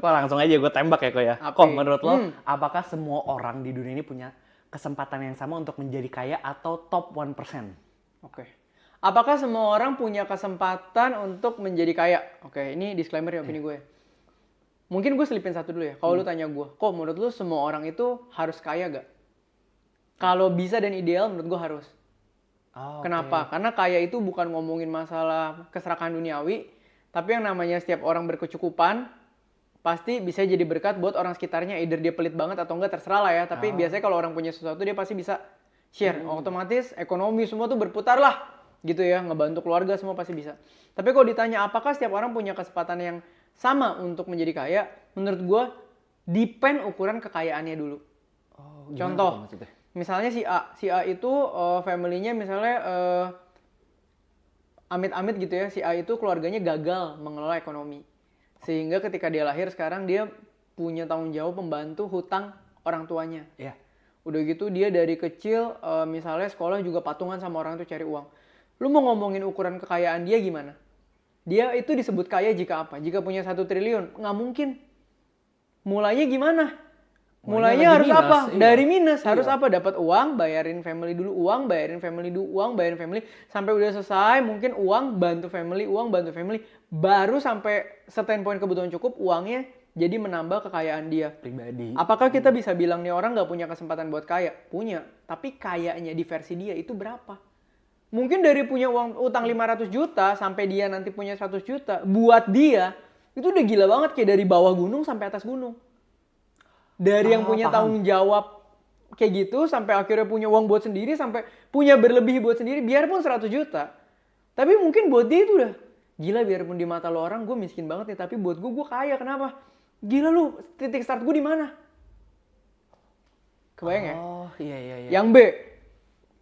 Kok langsung aja gue tembak ya kok ya. Apa? Kok menurut lo, apakah semua orang di dunia ini punya kesempatan yang sama untuk menjadi kaya atau top 1%? Oke. Apakah semua orang punya kesempatan untuk menjadi kaya? Oke, ini disclaimer ya opini gue. Mungkin gue selipin satu dulu ya. Kalau lu tanya gue, kok menurut lu semua orang itu harus kaya gak? Kalau bisa dan ideal menurut gue harus. Oh, Kenapa? Karena kaya itu bukan ngomongin masalah keserakahan duniawi, tapi yang namanya setiap orang berkecukupan, pasti bisa jadi berkat buat orang sekitarnya. Either dia pelit banget atau enggak, terserah lah ya. Tapi biasanya kalau orang punya sesuatu, dia pasti bisa share. Otomatis ekonomi semua tuh berputar lah. Gitu ya, ngebantu keluarga semua pasti bisa. Tapi kalau ditanya apakah setiap orang punya kesempatan yang sama untuk menjadi kaya, menurut gue depend ukuran kekayaannya dulu. Oh, Contoh, misalnya si A itu family-nya misalnya amit-amit gitu ya, si A itu keluarganya gagal mengelola ekonomi. Sehingga ketika dia lahir sekarang dia punya tanggung jawab membantu hutang orang tuanya. Iya. Udah gitu dia dari kecil misalnya sekolah juga patungan sama orang tuh cari uang. Lu mau ngomongin ukuran kekayaan dia gimana? Dia itu disebut kaya jika apa? Jika punya 1 triliun? Nggak mungkin. Mulainya gimana? Mulainya harus minus, apa? iya. Dari minus. Harus apa? Dapat uang, bayarin family dulu uang, bayarin family dulu uang, bayarin family. Sampai udah selesai, mungkin uang, bantu family, uang, bantu family. Baru sampai certain point kebutuhan cukup, uangnya jadi menambah kekayaan dia. Pribadi. Apakah kita bisa bilang nih orang nggak punya kesempatan buat kaya? Punya. Tapi kayanya di versi dia itu berapa? Mungkin dari punya uang utang 500 juta sampai dia nanti punya 100 juta. Buat dia, itu udah gila banget kayak dari bawah gunung sampai atas gunung. Dari yang punya tanggung jawab kayak gitu sampai akhirnya punya uang buat sendiri sampai punya berlebih buat sendiri biarpun 100 juta. Tapi mungkin buat dia itu udah gila biarpun di mata lo orang gue miskin banget nih tapi buat gue kaya. Kenapa? Gila lu, titik start gue di mana? Kebayang ya? Oh, iya. Yang B,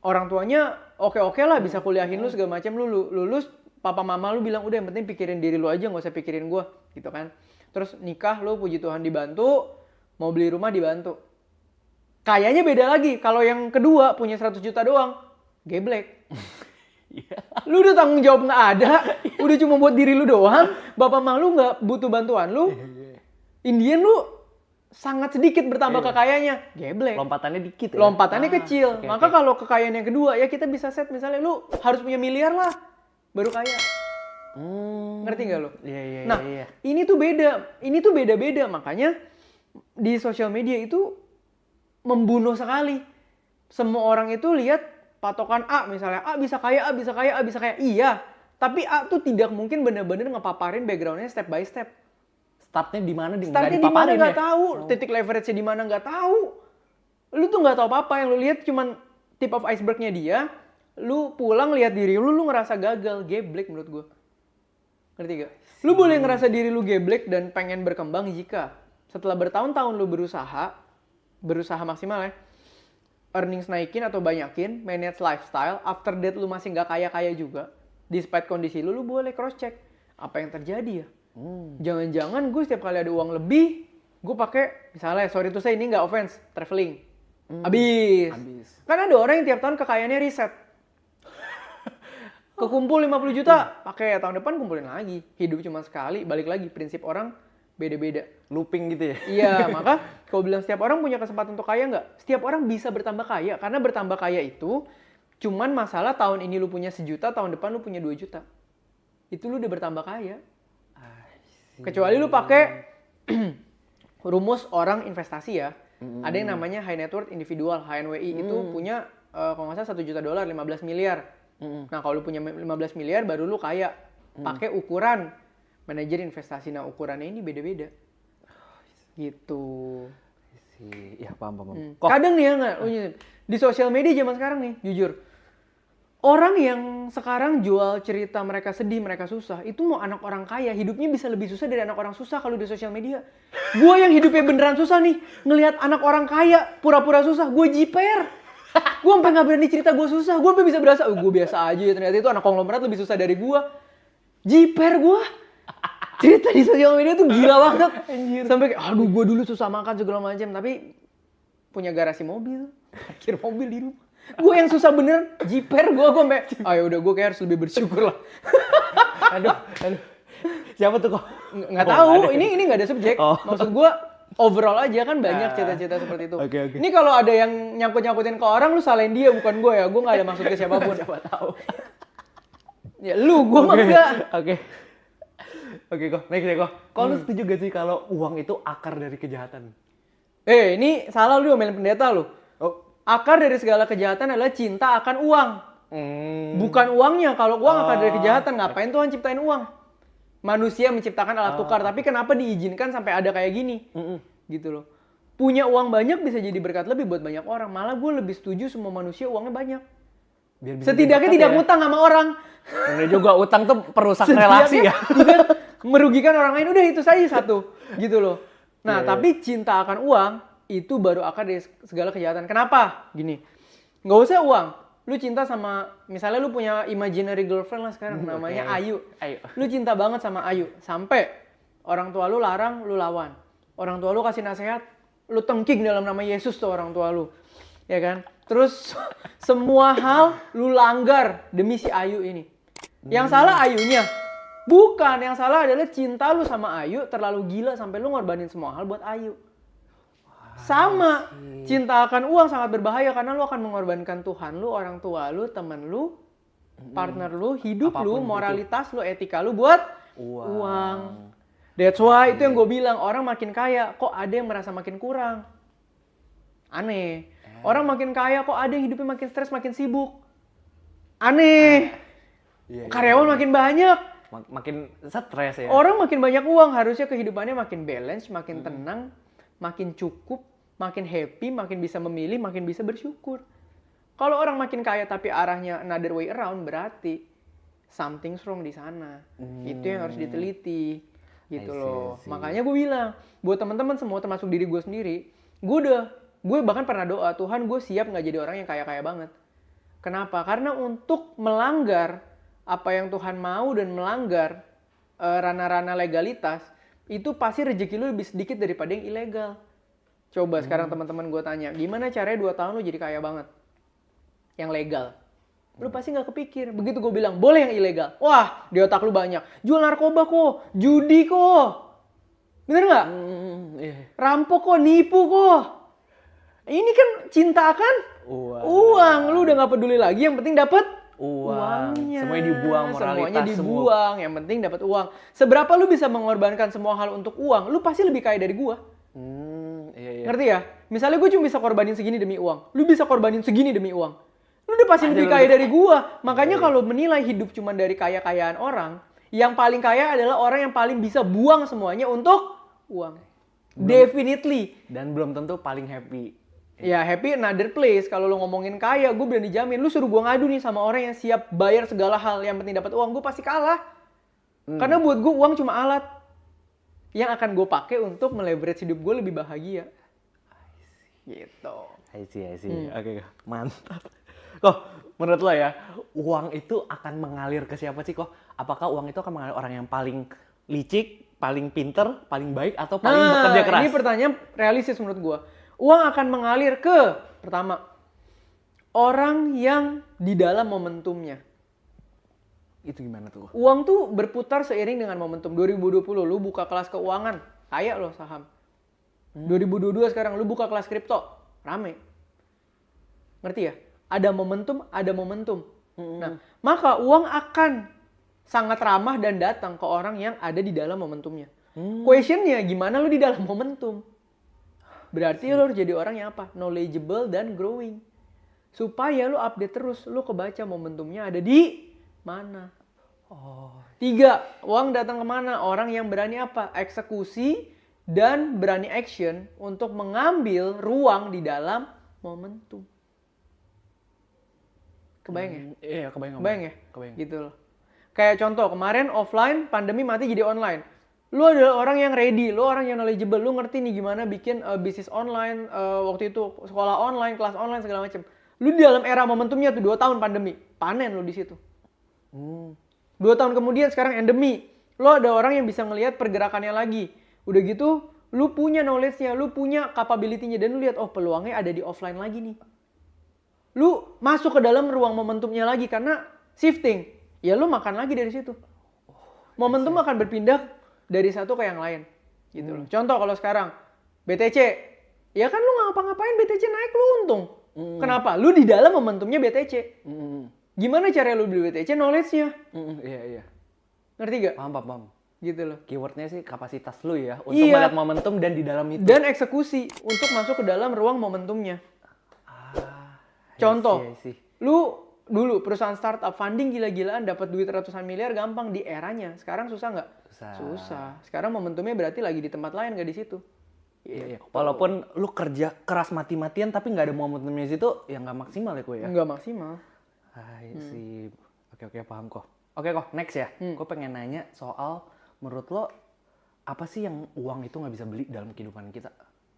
orang tuanya oke lah bisa kuliahin lu segala macam lu lulus papa mama lu bilang udah yang penting pikirin diri lu aja nggak usah pikirin gue gitu kan. Terus nikah lu puji Tuhan dibantu, mau beli rumah dibantu. Kayaknya beda lagi. Kalau yang kedua punya 100 juta doang, geblek. Lu udah tanggung jawab nggak ada, udah cuma buat diri lu doang, bapak mama lu nggak butuh bantuan lu. Indian lu sangat sedikit bertambah kekayaannya, geblek. Lompatannya dikit ya? Lompatannya kecil. Oke, Maka kalau kekayaan yang kedua ya kita bisa set misalnya lu harus punya miliar lah baru kaya. Ngerti nggak lu? Iya. Nah, ini tuh beda. Ini tuh beda-beda. Makanya di sosial media itu membunuh sekali. Semua orang itu lihat patokan A misalnya. A bisa kaya, A bisa kaya, A bisa kaya. Iya. Tapi A tuh tidak mungkin bener-bener ngepaparin backgroundnya step by step. Startnya di mana? Startnya di mana nggak tahu. Titik leverage-nya di mana nggak tahu. Lu tuh nggak tahu apa-apa. Yang lu lihat cuman tip of iceberg-nya dia. Lu pulang lihat diri lu ngerasa gagal. Geblek menurut gue. Ngerti gak? Lu boleh ngerasa diri lu geblek dan pengen berkembang jika setelah bertahun-tahun lu berusaha maksimal ya, earnings naikin atau banyakin, manage lifestyle, after that lu masih nggak kaya-kaya juga, despite kondisi lu boleh cross check apa yang terjadi ya. Jangan-jangan gue setiap kali ada uang lebih, gue pakai misalnya, sorry to say ini nggak offense, traveling, habis. Kan ada orang yang tiap tahun kekayaannya riset. Kekumpul 50 juta, pakai tahun depan kumpulin lagi. Hidup cuma sekali, balik lagi. Prinsip orang beda-beda. Looping gitu ya? Iya, maka kalau bilang setiap orang punya kesempatan untuk kaya nggak? Setiap orang bisa bertambah kaya. Karena bertambah kaya itu cuman masalah tahun ini lu punya 1 juta, tahun depan lu punya 2 juta. Itu lu udah bertambah kaya. Kecuali lu pakai rumus orang investasi ya. Ada yang namanya high net worth individual, HNWI. Itu punya kalau nggak salah $1 juta, 15 miliar. Nah kalau lu punya 15 miliar baru lu kaya. Pakai ukuran manajer investasi. Nah ukurannya ini beda-beda. Gitu. Ya paham. Kadang nih ya nggak, di sosial media zaman sekarang nih, jujur. Orang yang sekarang jual cerita mereka sedih, mereka susah, itu mau anak orang kaya, hidupnya bisa lebih susah dari anak orang susah kalau di sosial media. Gue yang hidupnya beneran susah nih, ngelihat anak orang kaya, pura-pura susah, gue jiper. Gue sampai nggak berani cerita gue susah, gue sampai bisa berasa, gue biasa aja ya, ternyata itu anak konglomerat lebih susah dari gue. Jiper gue. Cerita di sosial media tuh gila banget. Sampai kayak, aduh gue dulu susah makan segala macam, tapi punya garasi mobil, parkir mobil di rumah. Gue yang susah bener, jiper gue sampai, ayo udah gue kayak harus lebih bersyukur lah. Aduh. Siapa tuh kok? Nggak Oh, tahu, nggak ada. ini nggak ada subjek. Oh. Maksud gue overall aja kan banyak cita-cita seperti itu. Oke. Ini kalau ada yang nyangkut-nyangkutin ke orang, lu salahin dia bukan gue ya. Gue nggak ada maksud ke siapapun. Siapa tahu. Ya lu, gue mah enggak. Oke. Oke kok, next ya kok. Kok lu setuju gak sih kalau uang itu akar dari kejahatan? Ini salah lu omelin pendeta lu. Oh. Akar dari segala kejahatan adalah cinta akan uang. Bukan uangnya. Kalau uang akar dari kejahatan, ngapain Tuhan ciptain uang? Manusia menciptakan alat tukar, tapi kenapa diizinkan sampai ada kayak gini? Gitu loh. Punya uang banyak bisa jadi berkat lebih buat banyak orang. Malah gue lebih setuju semua manusia uangnya banyak. Biar bisa Setidaknya berkat tidak ya. ngutang sama orang. Bener juga, utang tuh perusak relasi ya. Tidak merugikan orang lain, udah itu saja satu. Gitu loh. Nah, tapi cinta akan uang itu baru akar dari segala kejahatan. Kenapa? Gini, nggak usah uang. Lu cinta sama, misalnya lu punya imaginary girlfriend lah sekarang, namanya Ayu. Lu cinta banget sama Ayu, sampai orang tua lu larang, lu lawan. Orang tua lu kasih nasihat, lu tengking dalam nama Yesus tuh orang tua lu. Ya kan? Terus semua hal lu langgar demi si Ayu ini. Yang salah Ayunya. Bukan, yang salah adalah cinta lu sama Ayu terlalu gila sampai lu ngorbanin semua hal buat Ayu. Sama, cinta akan uang sangat berbahaya karena lu akan mengorbankan Tuhan lu, orang tua lu, temen lu, partner lu, hidup lu, Apapun moralitas lu, etika lu buat uang. That's why itu yang gue bilang, orang makin kaya kok ada yang merasa makin kurang. Aneh. Orang makin kaya kok ada yang hidupnya makin stres, makin sibuk. Aneh. Karyawan makin banyak. Makin stres ya. Orang makin banyak uang, harusnya kehidupannya makin balance, makin tenang, makin cukup, makin happy, makin bisa memilih, makin bisa bersyukur. Kalau orang makin kaya tapi arahnya another way around, berarti something's wrong di sana. Itu yang harus diteliti. Gitu loh. Makanya gue bilang, buat teman-teman semua termasuk diri gue sendiri, gue bahkan pernah doa, Tuhan gue siap nggak jadi orang yang kaya-kaya banget. Kenapa? Karena untuk melanggar apa yang Tuhan mau dan melanggar ranah-ranah legalitas, itu pasti rezeki lu lebih sedikit daripada yang ilegal. Coba sekarang teman-teman gue tanya, gimana caranya 2 tahun lu jadi kaya banget? Yang legal. Lu pasti nggak kepikir. Begitu gue bilang, boleh yang ilegal. Wah, di otak lu banyak. Jual narkoba kok, judi kok. Bener nggak? Rampok kok, nipu kok. Ini kan cinta akan uang. Lu udah nggak peduli lagi, yang penting dapat uangnya. Semuanya dibuang, moralitas semuanya dibuang, yang penting dapat uang. Seberapa lu bisa mengorbankan semua hal untuk uang, lu pasti lebih kaya dari gua. Ngerti ya? Misalnya gue cuma bisa korbanin segini demi uang, lu bisa korbanin segini demi uang. Lu udah pasti lebih kaya dari gua. Makanya kalau menilai hidup cuma dari kaya-kayaan orang, yang paling kaya adalah orang yang paling bisa buang semuanya untuk uang. Definitely. Dan belum tentu paling happy. Ya happy another place. Kalau lo ngomongin kaya, gue berani jamin. Lu suruh gue ngadu nih sama orang yang siap bayar segala hal, yang penting dapat uang, gue pasti kalah. Karena buat gue uang cuma alat yang akan gue pakai untuk meleverage hidup gue lebih bahagia. Gitu. I see. Oke, mantap. Kok, menurut lo ya, uang itu akan mengalir ke siapa sih kok? Apakah uang itu akan mengalir orang yang paling licik, paling pinter, paling baik, atau paling bekerja keras? Ini pertanyaan realistis menurut gue. Uang akan mengalir ke, pertama, orang yang di dalam momentumnya. Itu gimana tuh? Uang tuh berputar seiring dengan momentum. 2020 lu buka kelas keuangan, kaya lo saham. 2022 sekarang lu buka kelas kripto, rame. Ngerti ya? Ada momentum, ada momentum. Nah, maka uang akan sangat ramah dan datang ke orang yang ada di dalam momentumnya. Questionnya, gimana lu di dalam momentum? Berarti lo harus jadi orang yang apa? Knowledgeable dan growing. Supaya lo update terus, lo kebaca momentumnya ada di mana. 3, uang datang kemana? Orang yang berani apa? Eksekusi dan berani action untuk mengambil ruang di dalam momentum. Kebayang ya? Iya, kebayang ya? Kebayang. Gitu loh. Kayak contoh, kemarin offline, pandemi mati jadi online. Lu adalah orang yang ready, lu orang yang knowledgeable, lu ngerti nih gimana bikin bisnis online, waktu itu sekolah online, kelas online, segala macam. Lu di dalam era momentumnya tuh 2 tahun pandemi, panen lu di situ. 2 tahun kemudian sekarang endemi, lu ada orang yang bisa ngelihat pergerakannya lagi. Udah gitu, lu punya knowledge-nya, lu punya capability-nya, dan lu lihat, oh peluangnya ada di offline lagi nih. Lu masuk ke dalam ruang momentumnya lagi karena shifting, ya lu makan lagi dari situ. momentum akan berpindah dari satu ke yang lain. Gitu loh. Contoh kalau sekarang, BTC. Ya kan lu ngapa-ngapain BTC naik, lu untung. Kenapa? Lu di dalam momentumnya BTC. Gimana cara lu beli BTC? Knowledge-nya. Iya. Ngerti gak? Paham. Gitu loh. Keywordnya sih kapasitas lu ya, untuk melihat momentum dan di dalam itu. Dan eksekusi untuk masuk ke dalam ruang momentumnya. Contoh, I see. lu dulu perusahaan startup funding gila-gilaan dapat duit ratusan miliar gampang di eranya. Sekarang susah nggak? Susah. Sekarang momentumnya berarti lagi di tempat lain, nggak di situ. Iya. Walaupun lu kerja keras mati-matian tapi nggak ada momentumnya di situ, ya nggak maksimal ya ya. Nggak maksimal. Sih. Oke, paham kok. Oke kok, next ya. Gue pengen nanya soal menurut lo apa sih yang uang itu nggak bisa beli dalam kehidupan kita?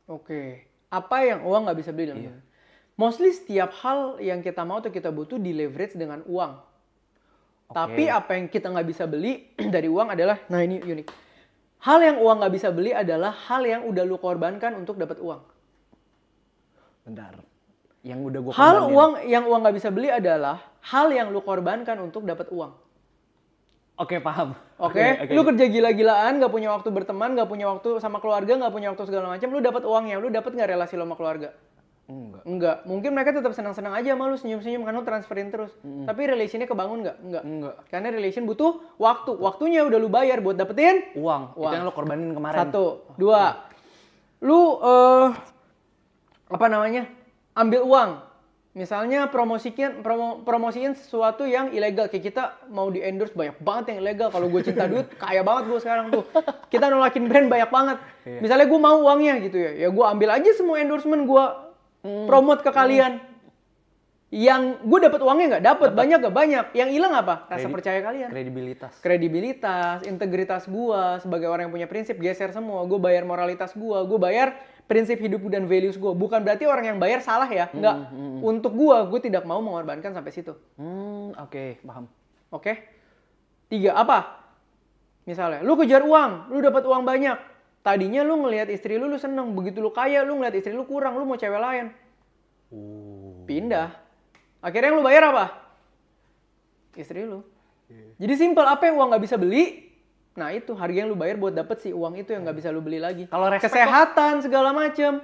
Oke. Apa yang uang nggak bisa beli dalam kehidupan? Mostly setiap hal yang kita mau atau kita butuh di leverage dengan uang. Tapi apa yang kita nggak bisa beli dari uang adalah, nah ini unik. Hal yang uang nggak bisa beli adalah hal yang udah lu korbankan untuk dapat uang. Bentar. Yang udah gue Yang uang nggak bisa beli adalah hal yang lu korbankan untuk dapat uang. Oke, paham. Oke. Lu kerja gila-gilaan, nggak punya waktu berteman, nggak punya waktu sama keluarga, nggak punya waktu segala macam. Lu dapat uangnya, lu dapat nggak relasi lu sama keluarga? Enggak. Mungkin mereka tetap senang-senang aja sama lu, senyum-senyum kan lu transferin terus. Tapi relationnya kebangun nggak? Enggak. Karena relation butuh waktu. Waktunya udah lu bayar buat dapetin uang. Itu yang lu korbanin kemarin. 1, 2. Lu ambil uang. Misalnya promosiin sesuatu yang ilegal. Kayak kita mau di endorse banyak banget yang ilegal. Kalau gue cinta duit, kaya banget gue sekarang tuh. Kita nolakin brand banyak banget. Misalnya gue mau uangnya gitu ya. Ya gue ambil aja semua endorsement gue promote ke kalian. Yang gue dapat uangnya nggak? Dapat. Banyak nggak? Banyak. Yang hilang apa? Rasa percaya kalian. Kredibilitas, integritas gue sebagai orang yang punya prinsip geser semua. Gue bayar moralitas gue bayar prinsip hidup dan values gue. Bukan berarti orang yang bayar salah ya. Nggak. Untuk gue tidak mau mengorbankan sampai situ. Oke, paham. Oke. 3, apa? Misalnya, lu kejar uang, lu dapat uang banyak. Tadinya lu ngelihat istri lu seneng. Begitu lu kaya, lu ngelihat istri lu kurang, lu mau cewek lain. Pindah. Akhirnya yang lu bayar apa? Istri lu. Jadi simpel, apa yang uang nggak bisa beli? Nah itu, harga yang lu bayar buat dapet si uang itu yang nggak bisa lu beli lagi. Kalau kesehatan, segala macem.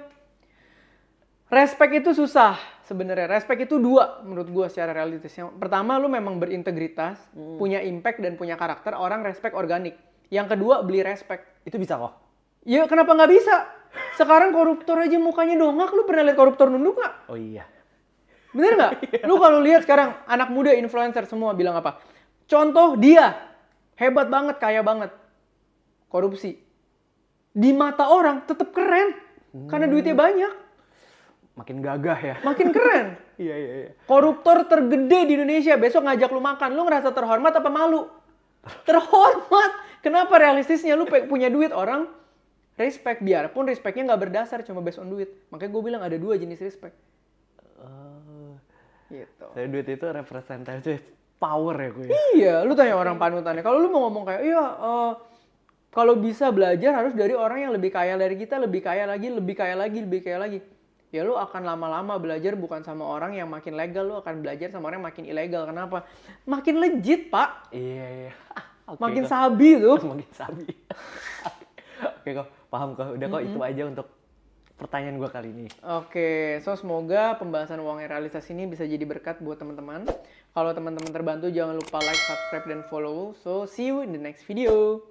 Respect itu susah sebenarnya. Respect itu 2 menurut gua secara realitas. Yang pertama, lu memang berintegritas, punya impact dan punya karakter. Orang respect organik. Yang kedua, beli respect. Itu bisa kok. Ya kenapa nggak bisa? Sekarang koruptor aja mukanya dongak. Lu pernah lihat koruptor nunduk nggak? Oh iya. Bener nggak? Lu kalau lihat sekarang anak muda influencer semua bilang apa? Contoh dia hebat banget, kaya banget, korupsi. Di mata orang tetap keren karena duitnya banyak. Makin gagah ya. Makin keren. Iya. Koruptor tergede di Indonesia besok ngajak lu makan, lu ngerasa terhormat apa malu? Terhormat. Kenapa realistisnya lu punya duit orang? Respect, biarpun respectnya nggak berdasar cuma based on duit. Makanya gue bilang ada 2 jenis respect. Gitu. Jadi duit itu representatif power ya gue. Iya, lu tanya orang panutannya. Kalau lu mau ngomong kayak, kalau bisa belajar harus dari orang yang lebih kaya dari kita, lebih kaya lagi. Ya lu akan lama-lama belajar bukan sama orang yang makin legal, lu akan belajar sama orang yang makin ilegal. Kenapa? Makin legit, Pak. Iya. Makin sabi tuh. Makin sabi. Oke kok, paham kok. Udah kok, itu aja untuk pertanyaan gue kali ini. Oke, so semoga pembahasan uang realitas ini bisa jadi berkat buat teman-teman. Kalau teman-teman terbantu, jangan lupa like, subscribe, dan follow. So, see you in the next video.